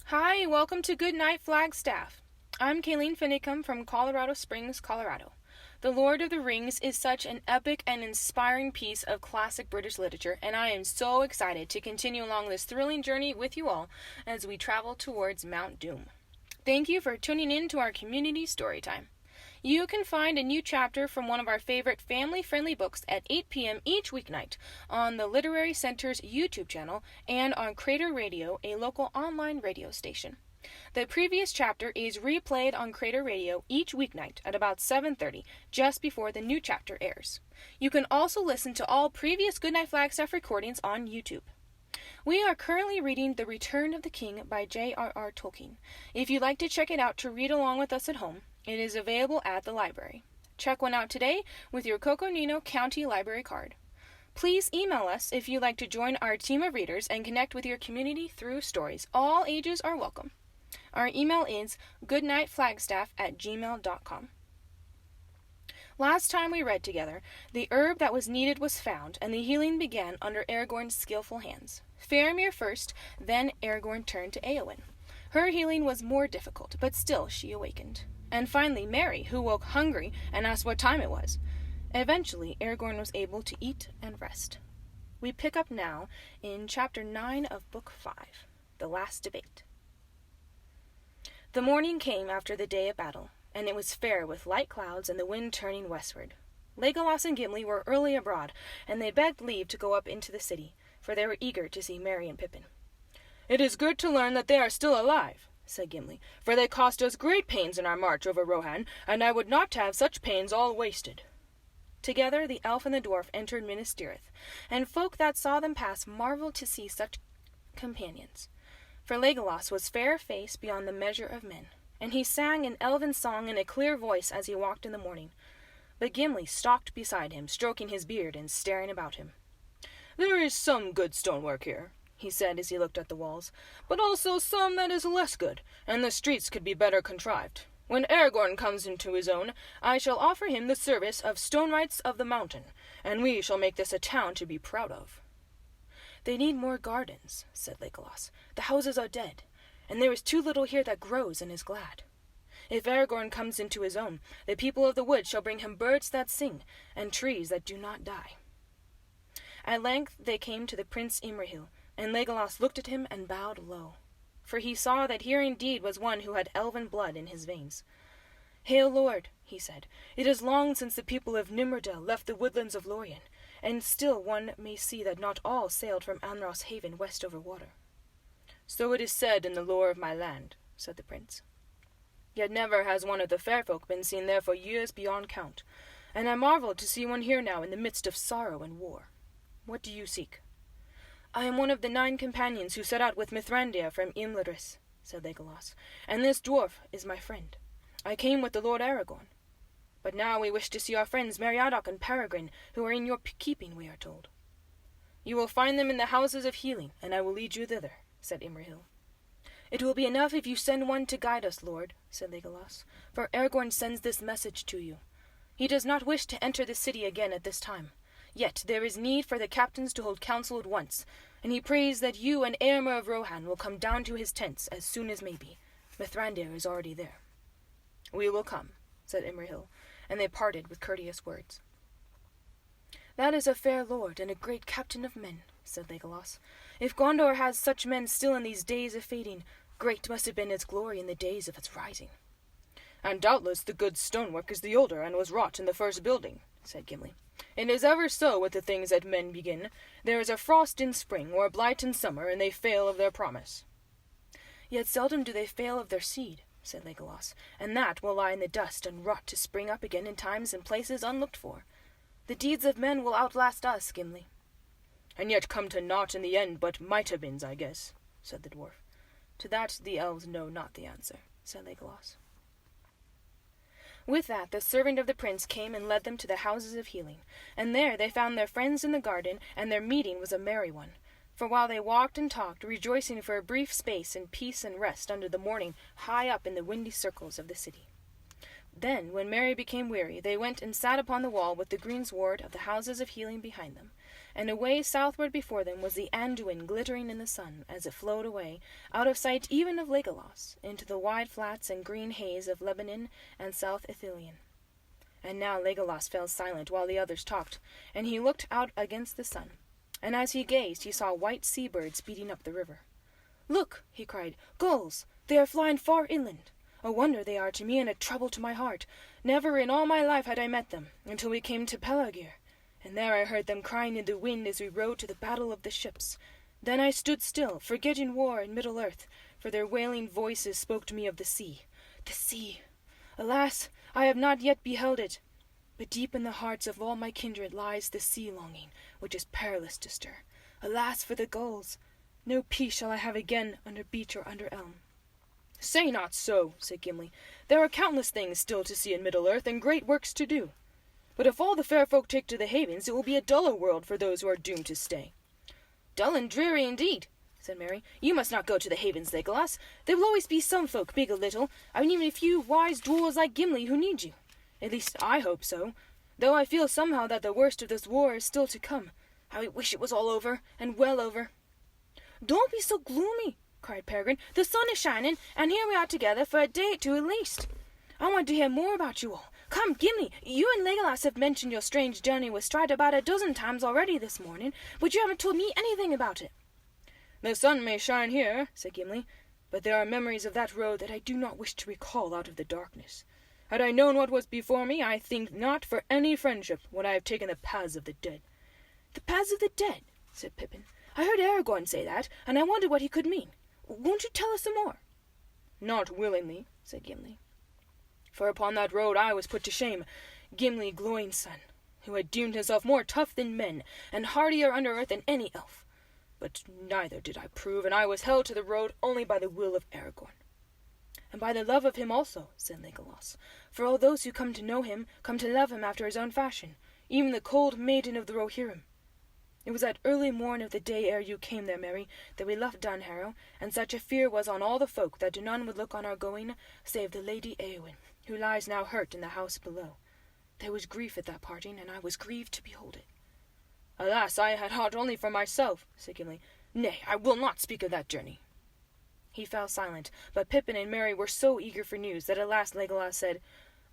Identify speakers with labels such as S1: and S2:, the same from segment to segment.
S1: Hi, welcome to Goodnight Flagstaff. I'm Caylene Finnicum from Colorado Springs, Colorado. The Lord of the Rings is such an epic and inspiring piece of classic British literature, and I am so excited to continue along this thrilling journey with you all as we travel towards Mount Doom. Thank you for tuning in to our community story time. You can find a new chapter from one of our favorite family-friendly books at 8 p.m. each weeknight on the Literary Center's YouTube channel and on Crater Radio, a local online radio station. The previous chapter is replayed on Crater Radio each weeknight at about 7:30, just before the new chapter airs. You can also listen to all previous Goodnight Flagstaff recordings on YouTube. We are currently reading The Return of the King by J.R.R. Tolkein. If you'd like to check it out to read along with us at home, it is available at the library. Check one out today with your Coconino County Library card. Please email us if you'd like to join our team of readers and connect with your community through stories. All ages are welcome. Our email is goodnightflagstaff@gmail.com. Last time we read together, the herb that was needed was found, and the healing began under Aragorn's skillful hands. Faramir first, then Aragorn turned to Éowyn. Her healing was more difficult, but still she awakened. And finally Merry, who woke hungry and asked what time it was. Eventually, Aragorn was able to eat and rest. We pick up now in Chapter 9 of Book 5, The Last Debate. The morning came after the day of battle, and it was fair with light clouds and the wind turning westward. Legolas and Gimli were early abroad, and they begged leave to go up into the city, for they were eager to see Merry and Pippin. "It is good to learn that they are still alive," said Gimli, "for they cost us great pains in our march over Rohan, and I would not have such pains all wasted." Together the elf and the dwarf entered Minas Tirith, and folk that saw them pass marveled to see such companions. For Legolas was fair-faced beyond the measure of men, and he sang an elven song in a clear voice as he walked in the morning. But Gimli stalked beside him, stroking his beard and staring about him. "There is some good stonework here," he said as he looked at the walls, "but also some that is less good, and the streets could be better contrived. When Aragorn comes into his own, I shall offer him the service of stone knights of the mountain, and we shall make this a town to be proud of." "They need more gardens," said Legolas. "The houses are dead, and there is too little here that grows and is glad. If Aragorn comes into his own, the people of the wood shall bring him birds that sing, and trees that do not die." At length they came to the Prince Imrahil, and Legolas looked at him and bowed low, for he saw that here indeed was one who had elven blood in his veins. "Hail, Lord," he said. "It is long since the people of Nimrodel left the woodlands of Lorien, and still one may see that not all sailed from Anros Haven west over water." "So it is said in the lore of my land," said the prince. "Yet never has one of the fair folk been seen there for years beyond count, and I marveled to see one here now in the midst of sorrow and war. What do you seek?" "I am one of the 9 companions who set out with Mithrandir from Imladris," said Legolas, "and this dwarf is my friend. I came with the Lord Aragorn. But now we wish to see our friends Meriadoc and Peregrine, who are in your keeping, we are told." "You will find them in the houses of healing, and I will lead you thither," said Imrahil. "It will be enough if you send one to guide us, Lord," said Legolas, "for Aragorn sends this message to you. He does not wish to enter the city again at this time. Yet there is need for the captains to hold council at once, and he prays that you and Éomer of Rohan will come down to his tents as soon as may be. Mithrandir is already there." "We will come," said Imrahil, and they parted with courteous words. "That is a fair lord and a great captain of men," said Legolas. "If Gondor has such men still in these days of fading, great must have been its glory in the days of its rising." "And doubtless the good stonework is the older and was wrought in the first building," said Gimli. "It is ever so with the things that men begin. There is a frost in spring or a blight in summer, and they fail of their promise." "Yet seldom do they fail of their seed," said Legolas, "and that will lie in the dust and rot to spring up again in times and places unlooked for. The deeds of men will outlast us, Gimli." "And yet come to naught in the end but might-have-beens, I guess," said the dwarf. "To that the elves know not the answer," said Legolas. With that the servant of the prince came and led them to the houses of healing, and there they found their friends in the garden, and their meeting was a merry one. For while they walked and talked, rejoicing for a brief space in peace and rest under the morning high up in the windy circles of the city. Then, when Merry became weary, they went and sat upon the wall with the greensward of the houses of healing behind them, and away southward before them was the Anduin glittering in the sun, as it flowed away, out of sight even of Legolas, into the wide flats and green haze of Lebanon and South Ithilien. And now Legolas fell silent while the others talked, and he looked out against the sun. And as he gazed, he saw white sea-birds speeding up the river. "Look," he cried, "gulls! They are flying far inland. A wonder they are to me and a trouble to my heart. Never in all my life had I met them, until we came to Pelagir, and there I heard them crying in the wind as we rode to the battle of the ships. Then I stood still, forgetting war in Middle-earth, for their wailing voices spoke to me of the sea. The sea! Alas, I have not yet beheld it. But deep in the hearts of all my kindred lies the sea-longing, which is perilous to stir. Alas for the gulls! No peace shall I have again under beech or under elm." "Say not so," said Gimli. "There are countless things still to see in Middle-earth, and great works to do. But if all the fair folk take to the havens, it will be a duller world for those who are doomed to stay." "Dull and dreary indeed," said Merry. "You must not go to the havens, Legolas. There will always be some folk, big or little, and even a few wise dwarves like Gimli who need you. At least I hope so, though I feel somehow that the worst of this war is still to come. How I wish it was all over, and well over." "Don't be so gloomy," cried Peregrine. "The sun is shining, and here we are together for a day or two at least. I want to hear more about you all. Come, Gimli, you and Legolas have mentioned your strange journey with Strider about a dozen times already this morning, but you haven't told me anything about it." "The sun may shine here," said Gimli, "but there are memories of that road that I do not wish to recall out of the darkness. Had I known what was before me, I think not for any friendship would I have taken the paths of the dead." "The paths of the dead," said Pippin. "I heard Aragorn say that, and I wondered what he could mean. Won't you tell us some more?" "Not willingly," said Gimli. "For upon that road I was put to shame, Gimli Gloin's son, who had deemed himself more tough than men, and hardier under earth than any elf. But neither did I prove, and I was held to the road only by the will of Aragorn." "And by the love of him also," said Legolas. "For all those who come to know him come to love him after his own fashion, even the cold maiden of the Rohirrim. It was at early morn of the day ere you came there, Merry, that we left Dunharrow, and such a fear was on all the folk that none would look on our going, save the Lady Éowyn, who lies now hurt in the house below. There was grief at that parting, and I was grieved to behold it." "Alas, I had heart only for myself," said Gimli. "Nay, I will not speak of that journey." He fell silent, but Pippin and Merry were so eager for news that at last Legolas said,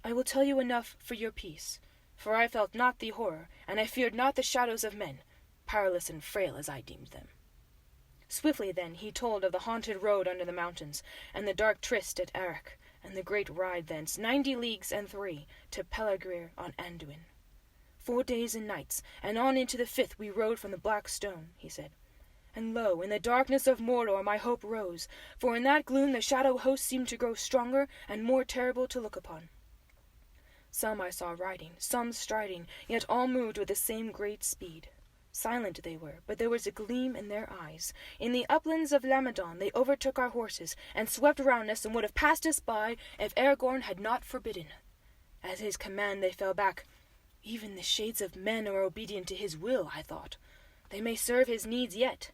S1: "I will tell you enough for your peace, for I felt not the horror, and I feared not the shadows of men, powerless and frail as I deemed them." Swiftly then he told of the haunted road under the mountains, and the dark tryst at Erech, and the great ride thence, 90 leagues and 3, to Pelagir on Anduin. 4 days and nights, and on into the 5th we rode from the Black Stone, he said. And lo, in the darkness of Mordor my hope rose, for in that gloom the shadow host seemed to grow stronger and more terrible to look upon. Some I saw riding, some striding, yet all moved with the same great speed. Silent they were, but there was a gleam in their eyes. In the uplands of Lamadon they overtook our horses, and swept round us, and would have passed us by, if Aragorn had not forbidden. At his command they fell back. Even the shades of men are obedient to his will, I thought. They may serve his needs yet.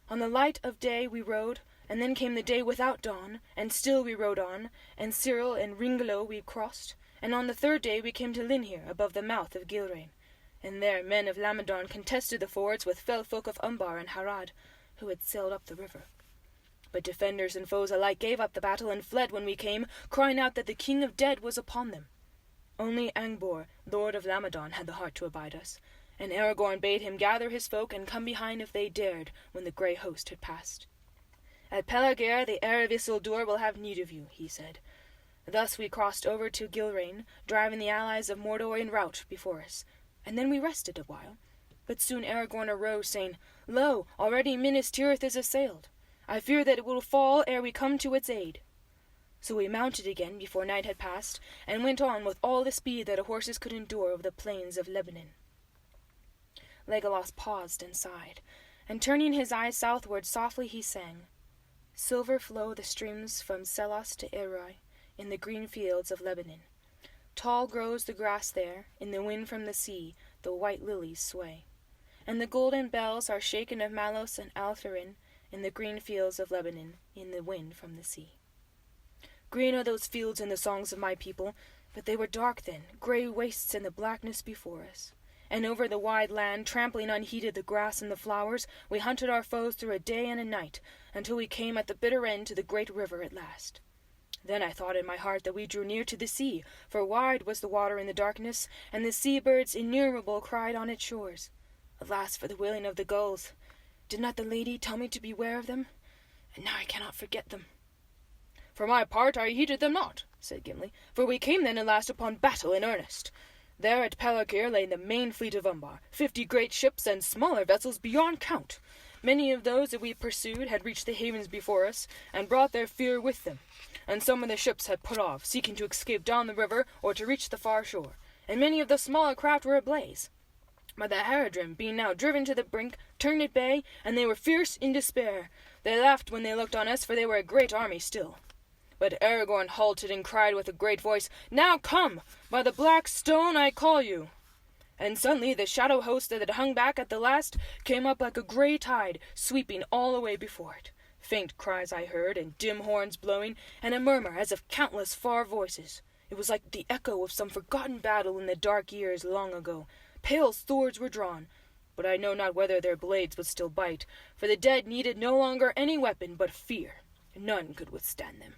S1: On the light of day we rode, and then came the day without dawn, and still we rode on, and Cyril and Ringlo we crossed, and on the 3rd day we came to Linhir, above the mouth of Gilrain. And there men of Lamadon contested the fords with fell folk of Umbar and Harad, who had sailed up the river. But defenders and foes alike gave up the battle and fled when we came, crying out that the king of dead was upon them. Only Angbor, lord of Lamadon, had the heart to abide us, and Aragorn bade him gather his folk and come behind if they dared, when the grey host had passed. At Pelagir the heir of Isildur will have need of you, he said. Thus we crossed over to Gilrain, driving the allies of Mordor in rout before us, and then we rested a while. But soon Aragorn arose, saying, Lo, already Minas Tirith is assailed. I fear that it will fall ere we come to its aid. So we mounted again before night had passed, and went on with all the speed that horses could endure over the plains of Lebanon. Legolas paused and sighed, and turning his eyes southward softly he sang, Silver flow the streams from Selos to Eroi, in the green fields of Lebanon. Tall grows the grass there, in the wind from the sea the white lilies sway. And the golden bells are shaken of Malos and Altharin, in the green fields of Lebanon, in the wind from the sea. Green are those fields in the songs of my people, but they were dark then, grey wastes in the blackness before us. and over the wide land, trampling unheeded the grass and the flowers, we hunted our foes through a day and a night, until we came at the bitter end to the great river at last. Then I thought in my heart that we drew near to the sea, for wide was the water in the darkness, and the sea-birds innumerable cried on its shores. Alas for the wailing of the gulls! Did not the lady tell me to beware of them? And now I cannot forget them.
S2: For my part, I heeded them not, said Gimli, for we came then at last upon battle in earnest. There at Pelargir lay the main fleet of Umbar, 50 great ships and smaller vessels beyond count. Many of those that we pursued had reached the havens before us, and brought their fear with them. And some of the ships had put off, seeking to escape down the river or to reach the far shore, and many of the smaller craft were ablaze. But the Haradrim, being now driven to the brink, turned at bay, and they were fierce in despair. They laughed when they looked on us, for they were a great army still. But Aragorn halted and cried with a great voice, Now come! By the black stone I call you! And suddenly the shadow host that had hung back at the last came up like a grey tide, sweeping all away before it. Faint cries I heard, and dim horns blowing, and a murmur as of countless far voices. It was like the echo of some forgotten battle in the dark years long ago. Pale swords were drawn, but I know not whether their blades would still bite, for the dead needed no longer any weapon but fear. None could withstand them.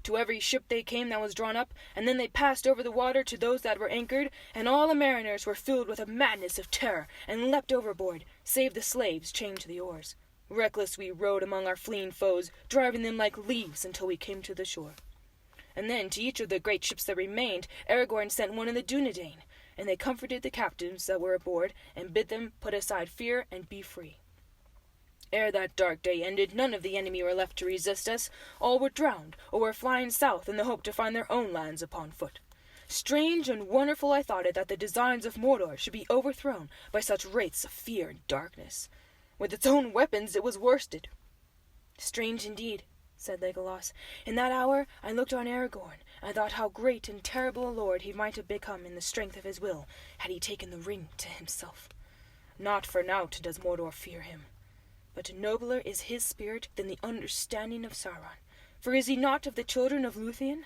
S2: To every ship they came that was drawn up, and then they passed over the water to those that were anchored, and all the mariners were filled with a madness of terror, and leapt overboard, save the slaves chained to the oars. Reckless we rowed among our fleeing foes, driving them like leaves until we came to the shore. And then to each of the great ships that remained, Aragorn sent one of the Dunedain, and they comforted the captives that were aboard, and bid them put aside fear and be free. Ere that dark day ended, none of the enemy were left to resist us. All were drowned, or were flying south in the hope to find their own lands upon foot. Strange and wonderful I thought it that the designs of Mordor should be overthrown by such wraiths of fear and darkness. With its own weapons it was worsted.
S1: Strange indeed, said Legolas. In that hour I looked on Aragorn, and thought how great and terrible a lord he might have become in the strength of his will, had he taken the ring to himself. Not for naught does Mordor fear him. But nobler is his spirit than the understanding of Sauron. For is he not of the children of Luthien?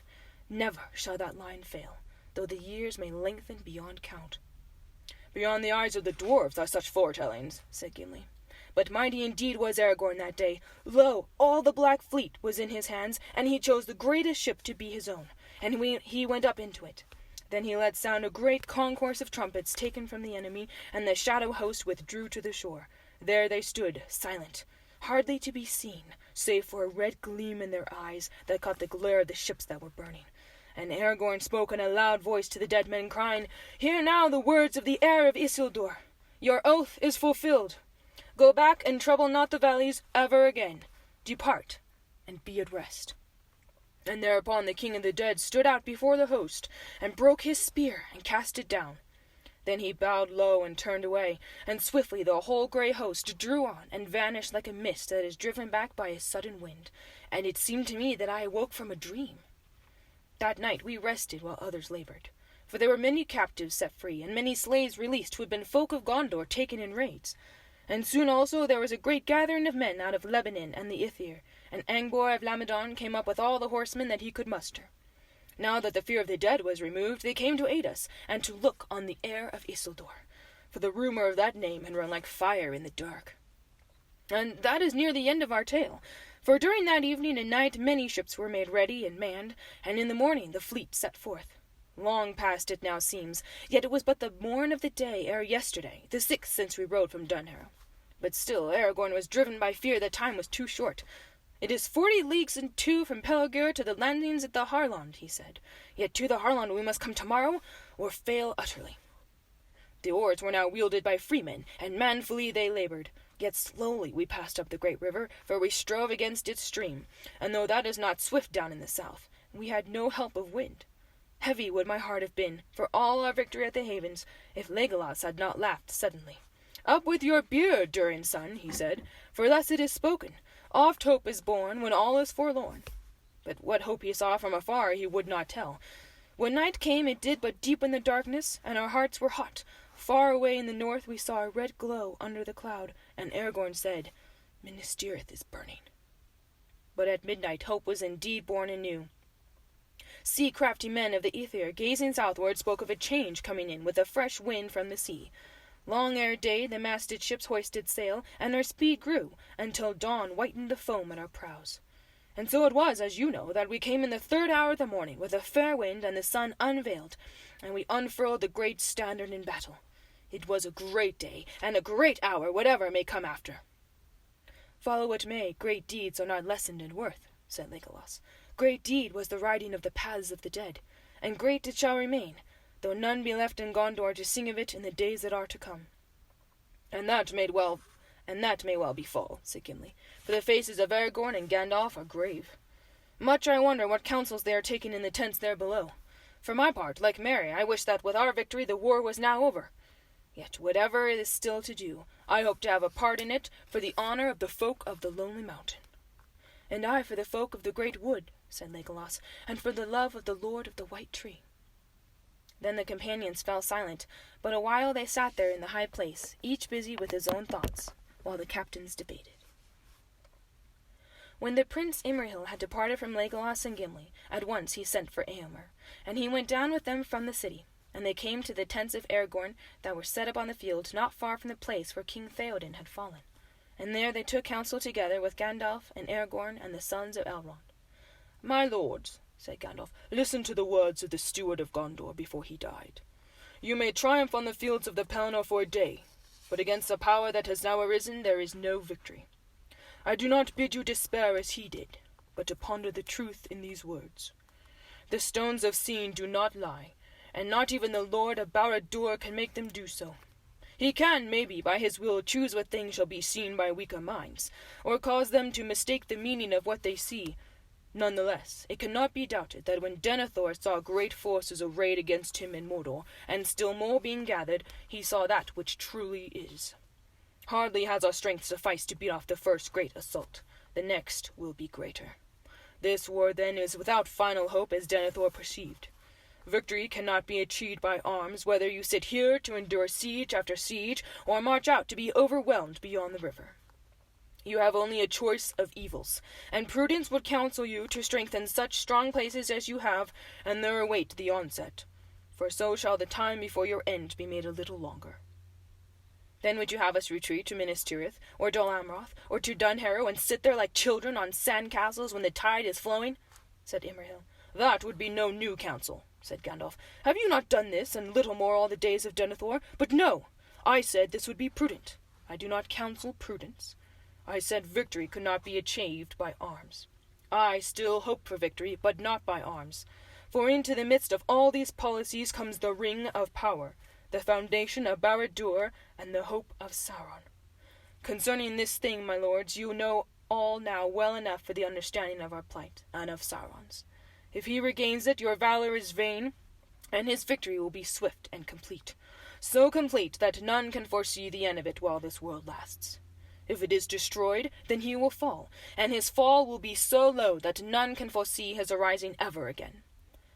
S1: Never shall that line fail, though the years may lengthen beyond count.
S2: Beyond the eyes of the dwarves are such foretellings, said Gimli.
S1: But mighty indeed was Aragorn that day. Lo, all the Black Fleet was in his hands, and he chose the greatest ship to be his own, and he went up into it. Then he let sound a great concourse of trumpets taken from the enemy, and the shadow host withdrew to the shore. There they stood, silent, hardly to be seen, save for a red gleam in their eyes that caught the glare of the ships that were burning. And Aragorn spoke in a loud voice to the dead men, crying, Hear now the words of the heir of Isildur. Your oath is fulfilled. Go back and trouble not the valleys ever again. Depart, and be at rest. And thereupon the king of the dead stood out before the host, and broke his spear, and cast it down. Then he bowed low and turned away, and swiftly the whole grey host drew on and vanished like a mist that is driven back by a sudden wind, and it seemed to me that I awoke from a dream. That night we rested while others labored, for there were many captives set free, and many slaves released who had been folk of Gondor taken in raids. And soon also there was a great gathering of men out of Lebanon and the Ithir, and Angbor of Lamadon came up with all the horsemen that he could muster. Now that the fear of the dead was removed, they came to aid us, and to look on the heir of Isildur, for the rumor of that name had run like fire in the dark. And that is near the end of our tale, for during that evening and night many ships were made ready and manned, and in the morning the fleet set forth. Long past it now seems, yet it was but the morn of the day ere yesterday, the 6th since we rode from Dunharrow. But still Aragorn was driven by fear that time was too short. It is 40 leagues and 2 from Pelargir to the landings at the Harland, he said. Yet to the Harland we must come tomorrow, or fail utterly. The oars were now wielded by freemen, and manfully they labored. Yet slowly we passed up the great river, for we strove against its stream, and though that is not swift down in the south, we had no help of wind. Heavy would my heart have been, for all our victory at the havens, if Legolas had not laughed suddenly. Up with your beard, Durin's son, he said, for thus it is spoken. Oft hope is born when all is forlorn. But what hope he saw from afar he would not tell. When night came it did but deepen the darkness, and our hearts were hot. Far away in the north we saw a red glow under the cloud, and Aragorn said, Minas Tirith is burning. But at midnight hope was indeed born anew. Sea-crafty men of the Ithir, gazing southward, spoke of a change coming in with a fresh wind from the sea. Long ere day the masted ships hoisted sail, and our speed grew, until dawn whitened the foam at our prows. And so it was, as you know, that we came in the 3rd hour of the morning, with a fair wind and the sun unveiled, and we unfurled the great standard in battle. It was a great day, and a great hour, whatever may come after. Follow what may, great deeds are not lessened in worth, said Legolas. Great deed was the riding of the paths of the dead, and great it shall remain, though none be left in Gondor to sing of it in the days that are to come. And that may well befall, said Gimli, for the faces of Aragorn and Gandalf are grave. Much I wonder what counsels they are taking in the tents there below. For my part, like Merry, I wish that with our victory the war was now over. Yet whatever is still to do, I hope to have a part in it for the honor of the folk of the Lonely Mountain. And I for the folk of the Great Wood, said Legolas, and for the love of the Lord of the White Tree. Then the companions fell silent, but a while they sat there in the high place, each busy with his own thoughts, while the captains debated. When the Prince Imrahil had departed from Legolas and Gimli, at once he sent for Éomer, and he went down with them from the city, and they came to the tents of Aragorn that were set up on the field not far from the place where King Theoden had fallen. And there they took counsel together with Gandalf and Aragorn and the sons of Elrond. My lords, said Gandalf, listen to the words of the steward of Gondor before he died. You may triumph on the fields of the Pelennor for a day, but against the power that has now arisen there is no victory. I do not bid you despair as he did, but to ponder the truth in these words. The stones of Seen do not lie, and not even the Lord of Barad-dûr can make them do so. He can, maybe, by his will choose what things shall be seen by weaker minds, or cause them to mistake the meaning of what they see. Nonetheless, it cannot be doubted that when Denethor saw great forces arrayed against him in Mordor, and still more being gathered, he saw that which truly is. Hardly has our strength sufficed to beat off the first great assault. The next will be greater. This war, then, is without final hope, as Denethor perceived. Victory cannot be achieved by arms, whether you sit here to endure siege after siege, or march out to be overwhelmed beyond the river. You have only a choice of evils, and prudence would counsel you to strengthen such strong places as you have, and there await the onset. For so shall the time before your end be made a little longer. Then would you have us retreat to Minas Tirith, or Dol Amroth, or to Dunharrow, and sit there like children on sand castles when the tide is flowing? Said Imrahil. That would be no new counsel, said Gandalf. Have you not done this, and little more all the days of Denethor? But no! I said this would be prudent. I do not counsel prudence. I said victory could not be achieved by arms. I still hope for victory, but not by arms. For into the midst of all these policies comes the ring of power, the foundation of Barad-dûr, and the hope of Sauron. Concerning this thing, my lords, you know all now well enough for the understanding of our plight, and of Sauron's. If he regains it, your valor is vain, and his victory will be swift and complete, so complete that none can foresee the end of it while this world lasts. If it is destroyed, then he will fall, and his fall will be so low that none can foresee his arising ever again.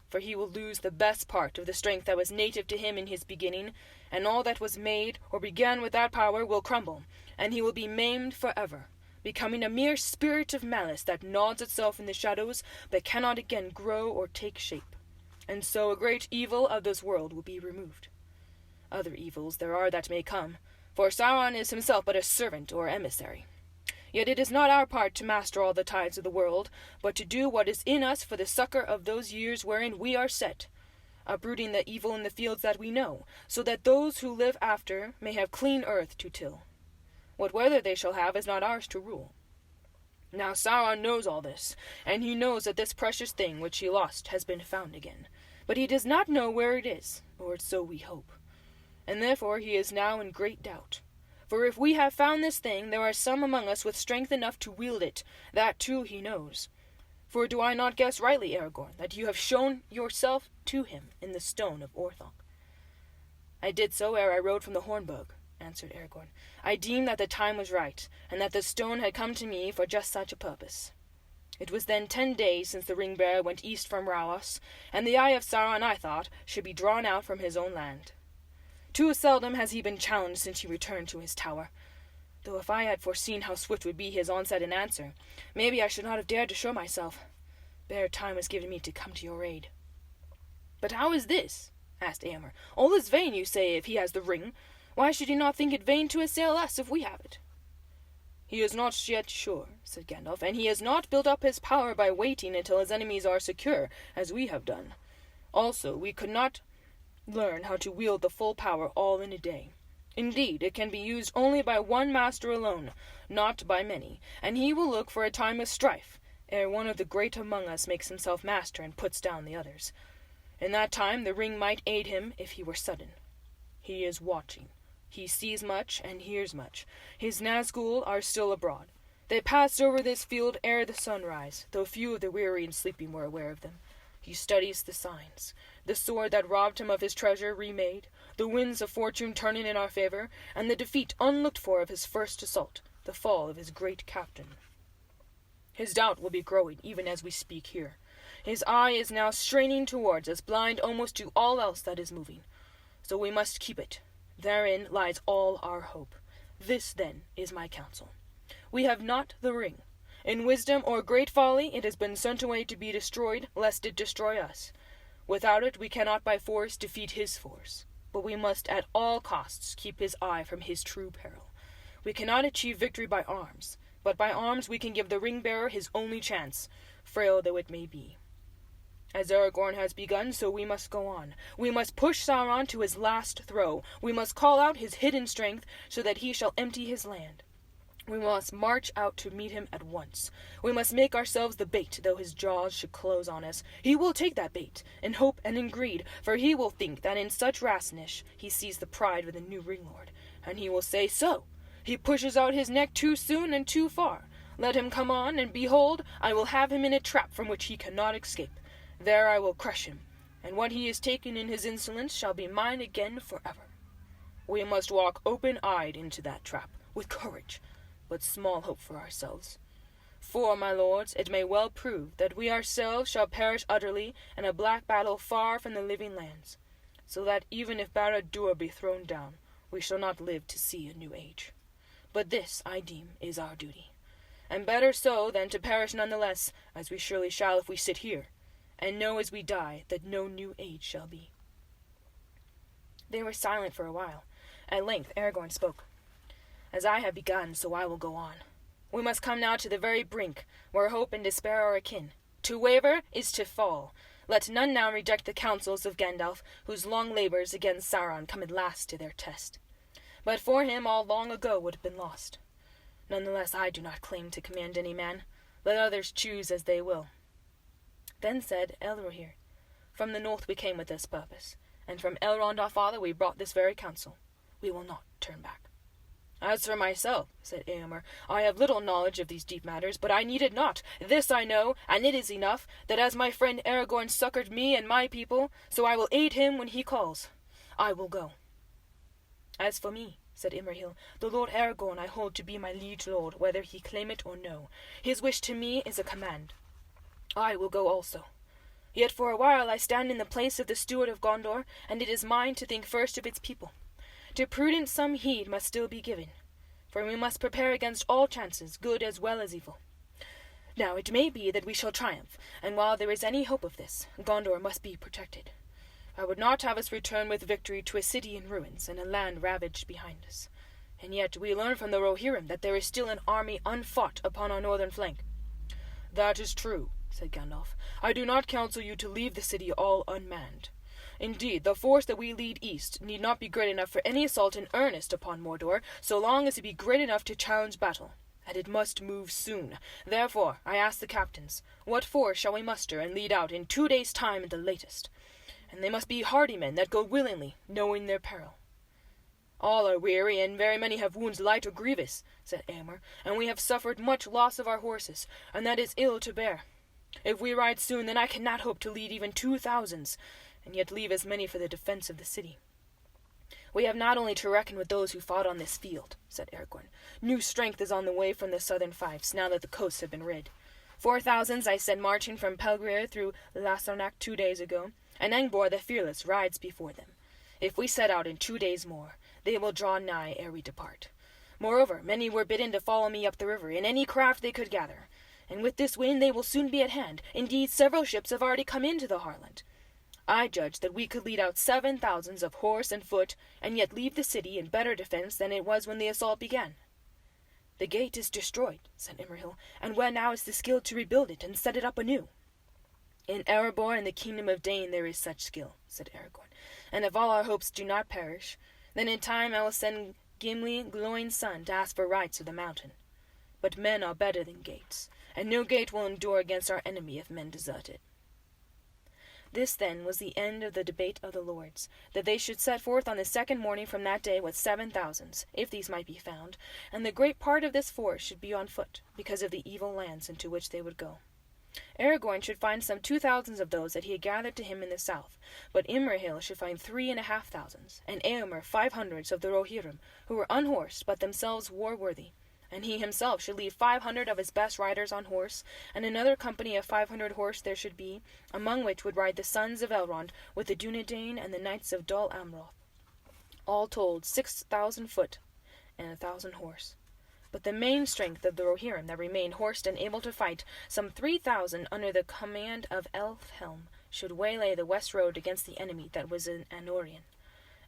S1: For he will lose the best part of the strength that was native to him in his beginning, and all that was made or began with that power will crumble, and he will be maimed forever, becoming a mere spirit of malice that nods itself in the shadows, but cannot again grow or take shape. And so a great evil of this world will be removed. Other evils there are that may come, for Sauron is himself but a servant or emissary. Yet it is not our part to master all the tides of the world, but to do what is in us for the succor of those years wherein we are set, uprooting the evil in the fields that we know, so that those who live after may have clean earth to till. What weather they shall have is not ours to rule. Now Sauron knows all this, and he knows that this precious thing which he lost has been found again, but he does not know where it is, or so we hope. And therefore he is now in great doubt. For if we have found this thing, there are some among us with strength enough to wield it. That too he knows. For do I not guess rightly, Aragorn, that you have shown yourself to him in the stone of Orthanc? I did so ere I rode from the Hornburg, answered Aragorn. I deemed that the time was right, and that the stone had come to me for just such a purpose. It was then 10 days since the ring-bearer went east from Rauos, and the eye of Sauron, I thought, should be drawn out from his own land. Too seldom has he been challenged since he returned to his tower. Though if I had foreseen how swift would be his onset and answer, maybe I should not have dared to show myself. Bare time was given me to come to your aid. But how is this? Asked Éomer. All is vain, you say, if he has the ring.
S2: Why should he not think it vain to assail us if we have it?" "He is not yet sure," said Gandalf, "and he has not built up his power by waiting until his enemies are secure, as we have done. Also, we could not learn how to wield the full power all in a day. Indeed, it can be used only by one master alone, not by many, and he will look for a time of strife, ere one of the great among us makes himself master and puts down the others. In that time the ring might aid him if he were sudden. He is watching. He sees much and hears much. His Nazgul are still abroad. They passed over this field ere the sunrise, though few of the weary and sleeping were aware of them. He studies the signs. The sword that robbed him of his treasure remade, the winds of fortune turning in our favor, and the defeat unlooked for of his first assault, the fall of his great captain. His doubt will be growing even as we speak here. His eye is now straining towards us, blind almost to all else that is moving. So we must keep it. Therein lies all our hope. This, then, is my counsel. We have not the ring. In wisdom or great folly it has been sent away to be destroyed, lest it destroy us. Without it we cannot by force defeat his force, but we must at all costs keep his eye from his true peril. We cannot achieve victory by arms, but by arms we can give the ring-bearer his only chance, frail though it may be. As Aragorn has begun, so we must go on. We must push Sauron to his last throw. We must call out his hidden strength, so that he shall empty his land. We must march out to meet him at once. We must make ourselves the bait, though his jaws should close on us. He will take that bait, in hope and in greed, for he will think that in such rashness he sees the pride of the new ring-lord, and he will say so. He pushes out his neck too soon and too far. Let him come on, and behold, I will have him in a trap from which he cannot escape. There I will crush him, and what he has taken in his insolence shall be mine again forever. We must walk open-eyed into that trap, with courage, but small hope for ourselves. For, my lords, it may well prove that we ourselves shall perish utterly in a black battle far from the living lands, so that even if Barad-dûr be thrown down, we shall not live to see a new age. But this, I deem, is our duty, and better so than to perish none the less, as we surely shall if we sit here, and know as we die that no new age shall be." They were silent for a while. At length Aragorn spoke. "As I have begun, so I will go on. We must come now to the very brink, where hope and despair are akin. To waver is to fall. Let none now reject the counsels of Gandalf, whose long labors against Sauron come at last to their test. But for him all long ago would have been lost. None the less I do not claim to command any man. Let others choose as they will." Then said Elrohir, "From the north we came with this purpose, and from Elrond our father we brought this very counsel. We will not turn back." "As for myself," said Éomer, "I have little knowledge of these deep matters, but I need it not. This I know, and it is enough, that as my friend Aragorn succored me and my people, so I will aid him when he calls. I will go." "As for me," said Imrahil, "the Lord Aragorn I hold to be my liege lord, whether he claim it or no. His wish to me is a command. I will go also. Yet for a while I stand in the place of the steward of Gondor, and it is mine to think first of its people. To prudence some heed must still be given, for we must prepare against all chances, good as well as evil. Now it may be that we shall triumph, and while there is any hope of this, Gondor must be protected. I would not have us return with victory to a city in ruins and a land ravaged behind us. And yet we learn from the Rohirrim that there is still an army unfought upon our northern flank." "That is true," said Gandalf. "I do not counsel you to leave the city all unmanned. Indeed, the force that we lead east need not be great enough for any assault in earnest upon Mordor, so long as it be great enough to challenge battle, and it must move soon. Therefore, I ask the captains, what force shall we muster and lead out in 2 days' time at the latest? And they must be hardy men that go willingly, knowing their peril." "All are weary, and very many have wounds light or grievous," said Éomer, "and we have suffered much loss of our horses, and that is ill to bear. If we ride soon, then I cannot hope to lead even 2,000, and yet leave as many for the defence of the city." "We have not only to reckon with those who fought on this field," said Aragorn. "New strength is on the way from the southern fiefs, now that the coasts have been rid. 4,000 I sent marching from Pelgrir through Lasarnak 2 days ago, and Angbor the Fearless rides before them. If we set out in 2 days more, they will draw nigh ere we depart. Moreover, many were bidden to follow me up the river in any craft they could gather, and with this wind they will soon be at hand. Indeed, several ships have already come into the Harland. I judge that we could lead out 7,000 of horse and foot, and yet leave the city in better defence than it was when the assault began." "The gate is destroyed," said Imrahil, "and where now is the skill to rebuild it and set it up anew?" "In Erebor and the kingdom of Dane there is such skill," said Aragorn, "and if all our hopes do not perish, then in time I will send Gimli, Gloin's son, to ask for rights of the mountain. But men are better than gates, and no gate will endure against our enemy if men desert it." This, then, was the end of the debate of the lords, that they should set forth on the second morning from that day with 7,000, if these might be found, and the great part of this force should be on foot, because of the evil lands into which they would go. Aragorn should find some 2,000 of those that he had gathered to him in the south, but Imrahil should find 3,500, and Eomer 500 of the Rohirrim, who were unhorsed, but themselves war-worthy. And he himself should leave 500 of his best riders on horse, and another company of 500 horse there should be, among which would ride the sons of Elrond, with the Dunedain and the knights of Dol Amroth. All told, 6,000 foot, and 1,000 horse. But the main strength of the Rohirrim that remained horsed and able to fight, some 3,000 under the command of Elfhelm, should waylay the west road against the enemy that was in Anorion.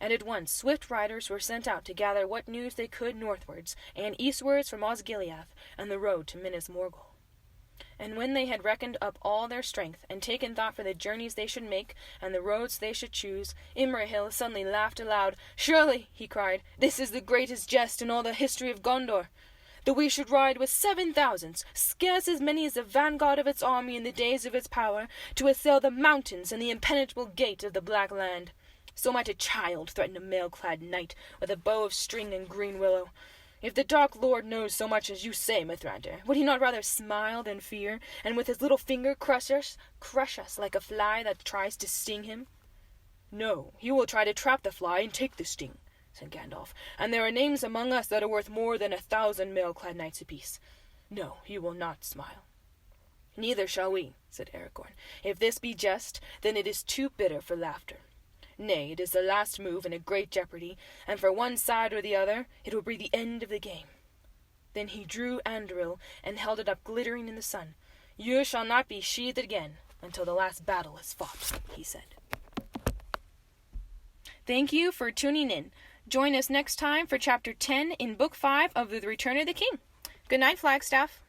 S2: And at once swift riders were sent out to gather what news they could northwards and eastwards from Osgiliath and the road to Minas Morgul. And when they had reckoned up all their strength, and taken thought for the journeys they should make, and the roads they should choose, Imrahil suddenly laughed aloud. "Surely," he cried, "this is the greatest jest in all the history of Gondor, that we should ride with 7,000, scarce as many as the vanguard of its army in the days of its power, to assail the mountains and the impenetrable gate of the Black Land. So might a child threaten a mail-clad knight with a bow of string and green willow. If the Dark Lord knows so much as you say, Mithrandir, would he not rather smile than fear, and with his little finger crush us like a fly that tries to sting him?" "No, he will try to trap the fly and take the sting," said Gandalf, "and there are names among us that are worth more than 1,000 mail-clad knights apiece. No, he will not smile." "Neither shall we," said Aragorn. "If this be jest, then it is too bitter for laughter. Nay, it is the last move in a great jeopardy, and for one side or the other it will be the end of the game." Then he drew Anduril and held it up glittering in the sun. "You shall not be sheathed again until the last battle is fought," he said.
S1: Thank you for tuning in. Join us next time for Chapter 10 in Book 5 of The Return of the King. Good night, Flagstaff.